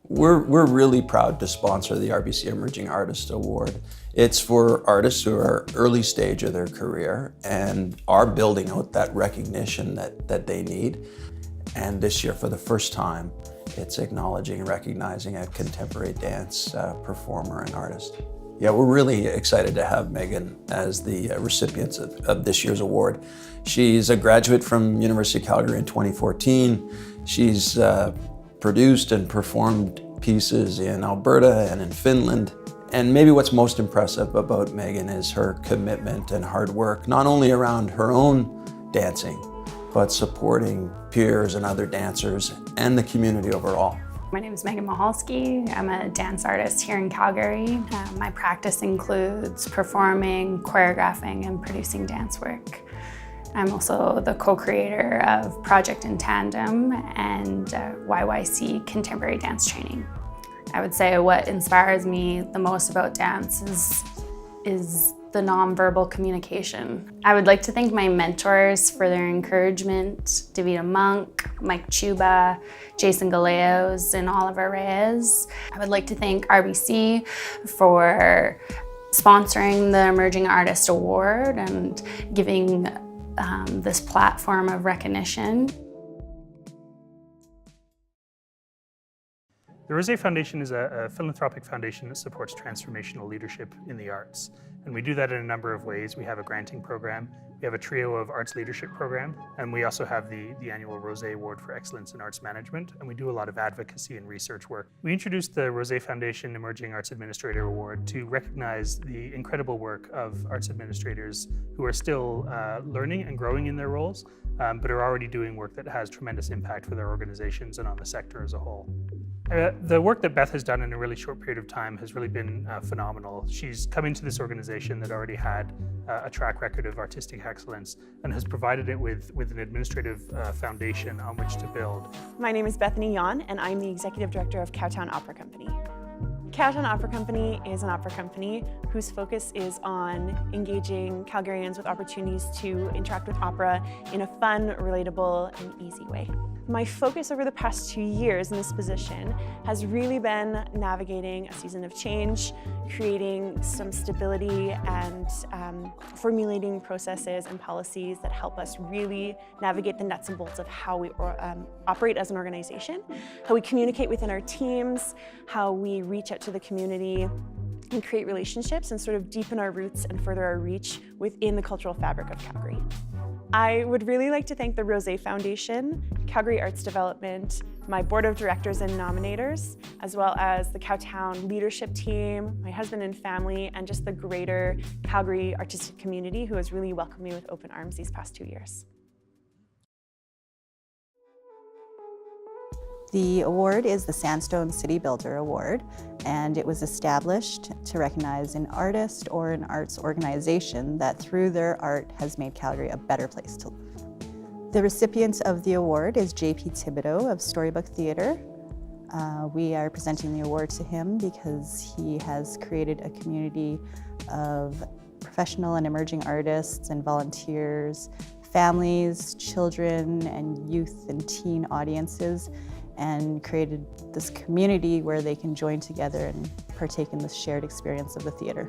We're really proud to sponsor the RBC Emerging Artist Award. It's for artists who are early stage of their career and are building out that recognition that they need. And this year, for the first time, it's acknowledging and recognizing a contemporary dance performer and artist. Yeah, we're really excited to have Megan as the recipient of this year's award. She's a graduate from University of Calgary in 2014. She's produced and performed pieces in Alberta and in Finland. And maybe what's most impressive about Megan is her commitment and hard work, not only around her own dancing, but supporting peers and other dancers and the community overall. My name is Megan Mahalski. I'm a dance artist here in Calgary. My practice includes performing, choreographing, and producing dance work. I'm also the co-creator of Project in Tandem and YYC Contemporary Dance Training. I would say what inspires me the most about dance is the nonverbal communication. I would like to thank my mentors for their encouragement, Davida Monk, Mike Chuba, Jason Galeos, and Oliver Reyes. I would like to thank RBC for sponsoring the Emerging Artist Award and giving this platform of recognition. The Rosé Foundation is a philanthropic foundation that supports transformational leadership in the arts. And we do that in a number of ways. We have a granting program, we have a trio of arts leadership program, and we also have the annual Rosé Award for Excellence in Arts Management, and we do a lot of advocacy and research work. We introduced the Rosé Foundation Emerging Arts Administrator Award to recognize the incredible work of arts administrators who are still learning and growing in their roles, but are already doing work that has tremendous impact for their organizations and on the sector as a whole. The work that Beth has done in a really short period of time has really been phenomenal. She's come into this organization that already had a track record of artistic excellence and has provided it with an administrative foundation on which to build. My name is Bethany Yon, and I'm the Executive Director of Cowtown Opera Company. Cowtown Opera Company is an opera company whose focus is on engaging Calgarians with opportunities to interact with opera in a fun, relatable, and easy way. My focus over the past 2 years in this position has really been navigating a season of change, creating some stability, and formulating processes and policies that help us really navigate the nuts and bolts of how we operate as an organization, how we communicate within our teams, how we reach out to the community and create relationships and sort of deepen our roots and further our reach within the cultural fabric of Calgary. I would really like to thank the Rosé Foundation, Calgary Arts Development, my board of directors and nominators, as well as the Cowtown leadership team, my husband and family, and just the greater Calgary artistic community who has really welcomed me with open arms these past 2 years. The award is the Sandstone City Builder Award, and it was established to recognize an artist or an arts organization that through their art has made Calgary a better place to live. The recipient of the award is J.P. Thibodeau of Storybook Theatre. We are presenting the award to him because he has created a community of professional and emerging artists and volunteers, families, children, and youth and teen audiences, and created this community where they can join together and partake in this shared experience of the theater.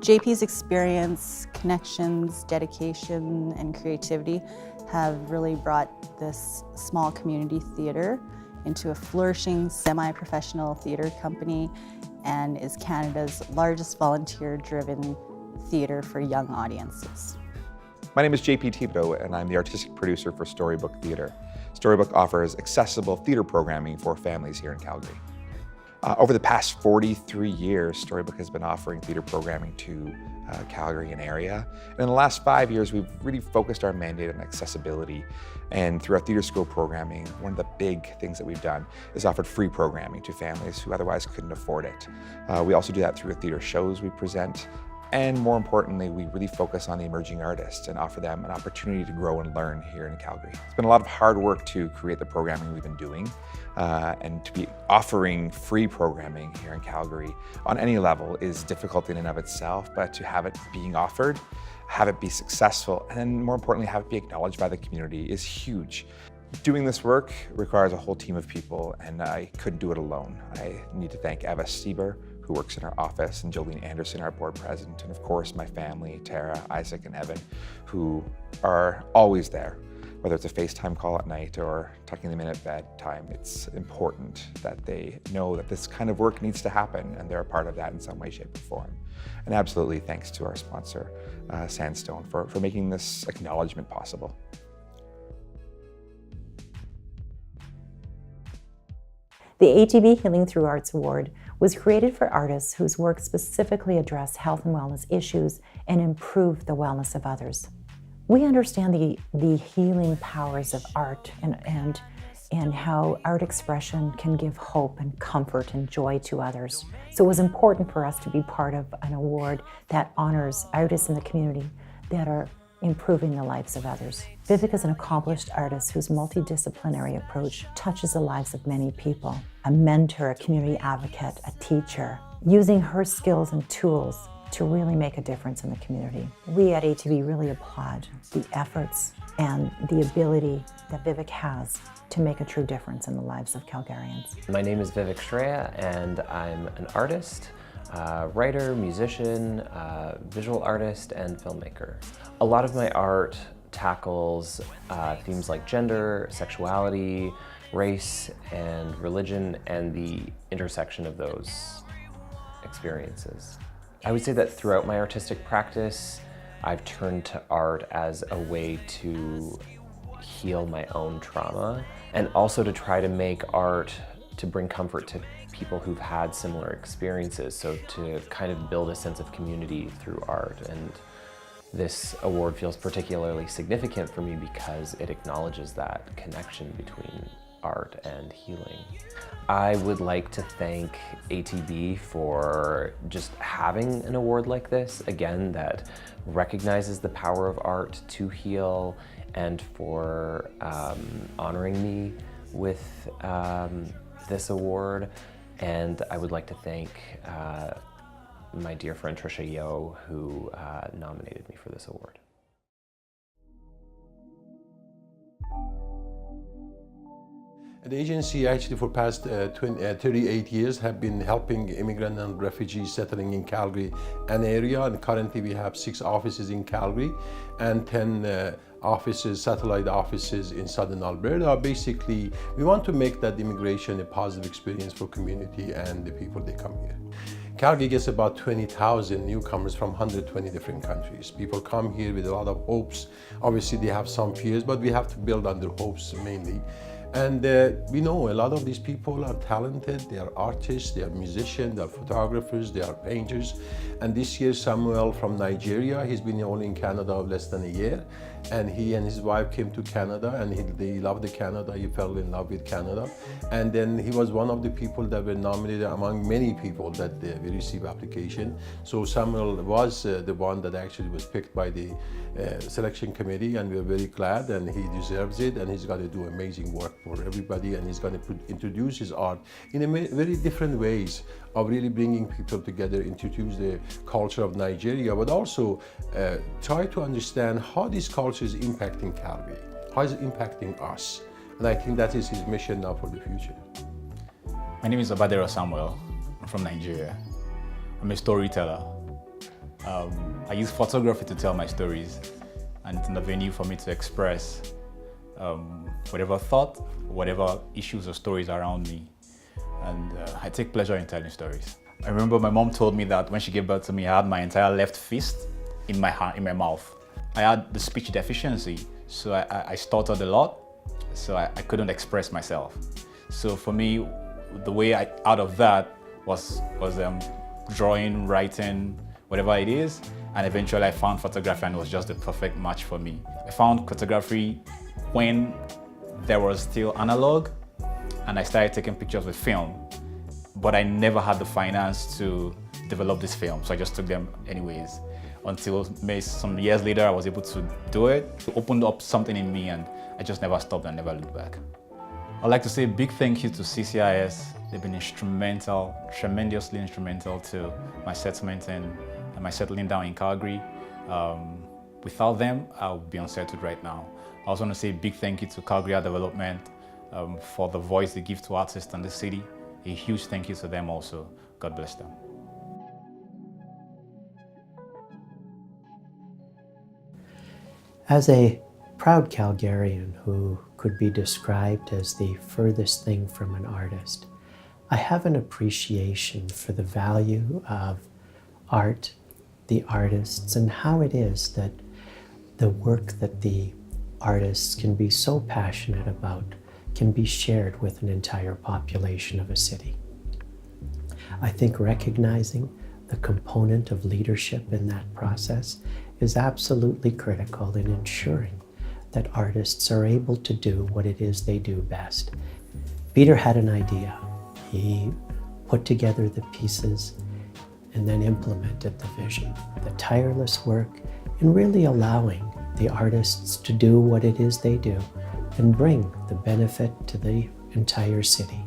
JP's experience, connections, dedication, and creativity have really brought this small community theater into a flourishing semi-professional theater company and is Canada's largest volunteer-driven theater for young audiences. My name is J.P. Thibodeau, and I'm the artistic producer for Storybook Theatre. Storybook offers accessible theater programming for families here in Calgary. Over the past 43 years, Storybook has been offering theater programming to Calgary and area. And in the last 5 years, we've really focused our mandate on accessibility. And through our theater school programming, one of the big things that we've done is offered free programming to families who otherwise couldn't afford it. We also do that through the theater shows we present. And more importantly, we really focus on the emerging artists and offer them an opportunity to grow and learn here in Calgary. It's been a lot of hard work to create the programming we've been doing and to be offering free programming here in Calgary on any level is difficult in and of itself, but to have it being offered, have it be successful, and then more importantly, have it be acknowledged by the community is huge. Doing this work requires a whole team of people, and I couldn't do it alone. I need to thank Eva Sieber, who works in our office, and Jolene Anderson, our board president, and of course my family, Tara, Isaac, and Evan, who are always there. Whether it's a FaceTime call at night or tucking them in at bedtime, it's important that they know that this kind of work needs to happen and they're a part of that in some way, shape, or form. And absolutely thanks to our sponsor, Sandstone, for making this acknowledgement possible. The ATB Healing Through Arts Award was created for artists whose work specifically address health and wellness issues and improve the wellness of others. We understand the healing powers of art and how art expression can give hope and comfort and joy to others. So it was important for us to be part of an award that honors artists in the community that are improving the lives of others. Vivek is an accomplished artist whose multidisciplinary approach touches the lives of many people. A mentor, a community advocate, a teacher, using her skills and tools to really make a difference in the community. We at ATB really applaud the efforts and the ability that Vivek has to make a true difference in the lives of Calgarians. My name is Vivek Shreya, and I'm an artist, writer, musician, visual artist, and filmmaker. A lot of my art tackles themes like gender, sexuality, race, and religion, and the intersection of those experiences. I would say that throughout my artistic practice, I've turned to art as a way to heal my own trauma, and also to try to make art to bring comfort to people who've had similar experiences, so to kind of build a sense of community through art. And this award feels particularly significant for me because it acknowledges that connection between art and healing. I would like to thank ATB for just having an award like this, again, that recognizes the power of art to heal, and for honoring me with this award. And I would like to thank my dear friend Trisha Yeo, who nominated me for this award. The agency actually for past 38 years have been helping immigrant and refugees settling in Calgary and area, and currently we have 6 offices in Calgary and 10 offices, satellite offices in southern Alberta. Basically, we want to make that immigration a positive experience for community and the people that come here. Calgary gets about 20,000 newcomers from 120 different countries. People come here with a lot of hopes. Obviously, they have some fears, but we have to build on their hopes mainly. And we know a lot of these people are talented, they are artists, they are musicians, they are photographers, they are painters. And this year, Samuel from Nigeria, he's been only in Canada less than a year. And he and his wife came to Canada, and they loved Canada, he fell in love with Canada. And then he was one of the people that were nominated among many people that we received application. So Samuel was the one that actually was picked by the selection committee, and we're very glad, and he deserves it, and he's going to do amazing work for everybody, and he's going to introduce his art in a very different ways of really bringing people together, introduce the culture of Nigeria, but also try to understand how this culture is impacting Calgary, how is it impacting us. And I think that is his mission now for the future. My name is Abadero Samuel. I'm from Nigeria. I'm a storyteller. I use photography to tell my stories, and it's an avenue for me to express whatever thought, whatever issues or stories around me. And I take pleasure in telling stories. I remember my mom told me that when she gave birth to me, I had my entire left fist in my mouth. I had the speech deficiency, so I stuttered a lot, so I couldn't express myself. So for me, the way out of that was drawing, writing, whatever it is, and eventually I found photography, and it was just the perfect match for me. I found photography when there was still analog, and I started taking pictures with film, but I never had the finance to develop this film, so I just took them anyways. Until maybe some years later, I was able to do it. It opened up something in me, and I just never stopped and never looked back. I'd like to say a big thank you to CCIS. They've been instrumental, tremendously instrumental to my settlement and my settling down in Calgary. Without them, I would be unsettled right now. I also want to say a big thank you to Calgary Art Development for the voice they give to artists in the city. A huge thank you to them also. God bless them. As a proud Calgarian who could be described as the furthest thing from an artist, I have an appreciation for the value of art, the artists, and how it is that the work that the artists can be so passionate about can be shared with an entire population of a city. I think recognizing the component of leadership in that process is absolutely critical in ensuring that artists are able to do what it is they do best. Peter had an idea. He put together the pieces and then implemented the vision. The tireless work in really allowing the artists to do what it is they do and bring the benefit to the entire city.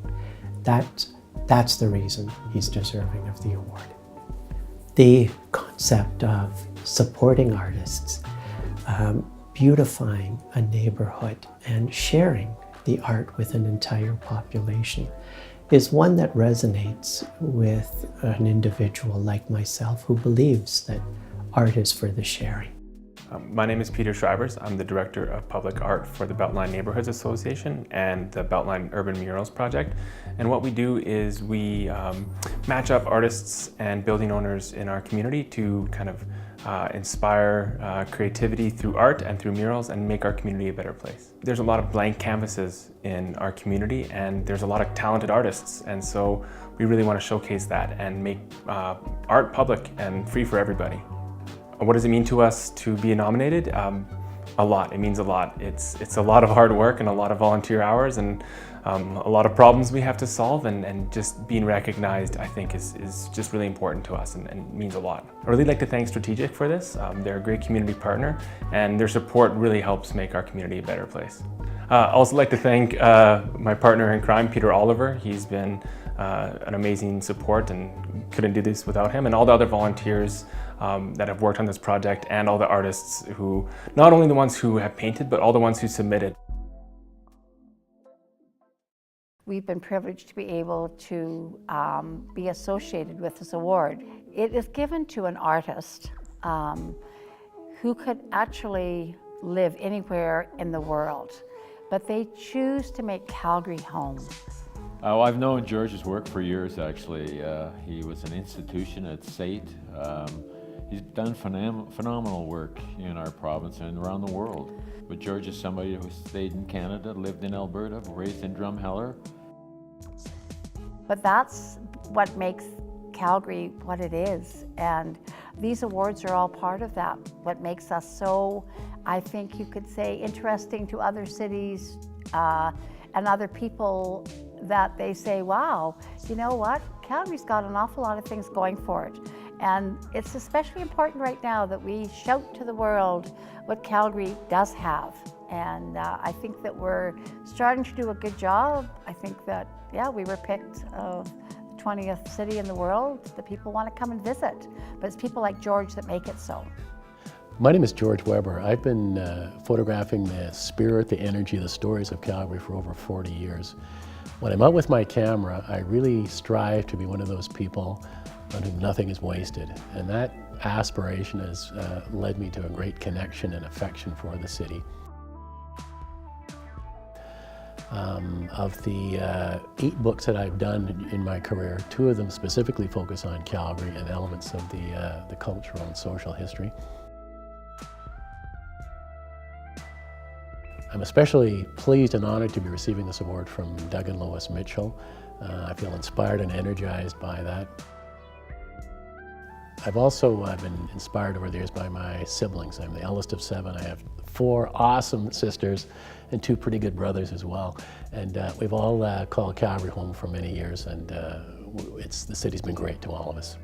That's the reason he's deserving of the award. The concept of supporting artists, beautifying a neighborhood and sharing the art with an entire population is one that resonates with an individual like myself who believes that art is for the sharing. My name is Peter Schreibers. I'm the Director of Public Art for the Beltline Neighborhoods Association and the Beltline Urban Murals Project. And what we do is we match up artists and building owners in our community to kind of inspire creativity through art and through murals and make our community a better place. There's a lot of blank canvases in our community and there's a lot of talented artists, and so we really want to showcase that and make art public and free for everybody. What does it mean to us to be nominated? A lot. It means a lot. It's a lot of hard work and a lot of volunteer hours and a lot of problems we have to solve, and just being recognized, I think, is just really important to us and means a lot. I really like to thank Strategic for this. They're a great community partner and their support really helps make our community a better place. I also like to thank my partner in crime, Peter Oliver. He's been an amazing support and couldn't do this without him, and all the other volunteers that have worked on this project, and all the artists who, not only the ones who have painted, but all the ones who submitted. We've been privileged to be able to be associated with this award. It is given to an artist who could actually live anywhere in the world, but they choose to make Calgary home. I've known George's work for years, actually. He was an institution at SAIT. He's done phenomenal work in our province and around the world. But George is somebody who stayed in Canada, lived in Alberta, raised in Drumheller. But that's what makes Calgary what it is. And these awards are all part of that. What makes us so, I think you could say, interesting to other cities and other people, that they say, wow, you know what? Calgary's got an awful lot of things going for it. And it's especially important right now that we shout to the world what Calgary does have. And I think that we're starting to do a good job. I think that, yeah, we were picked the 20th city in the world that people want to come and visit. But it's people like George that make it so. My name is George Weber. I've been photographing the spirit, the energy, the stories of Calgary for over 40 years. When I'm out with my camera, I really strive to be one of those people on whom nothing is wasted. And that aspiration has led me to a great connection and affection for the city. Of the 8 books that I've done in my career, 2 of them specifically focus on Calgary and elements of the cultural and social history. I'm especially pleased and honored to be receiving this award from Doug and Lois Mitchell. I feel inspired and energized by that. I've also been inspired over the years by my siblings. I'm the eldest of 7. I have 4 awesome sisters and 2 pretty good brothers as well. And we've all called Calgary home for many years, and the city's been great to all of us.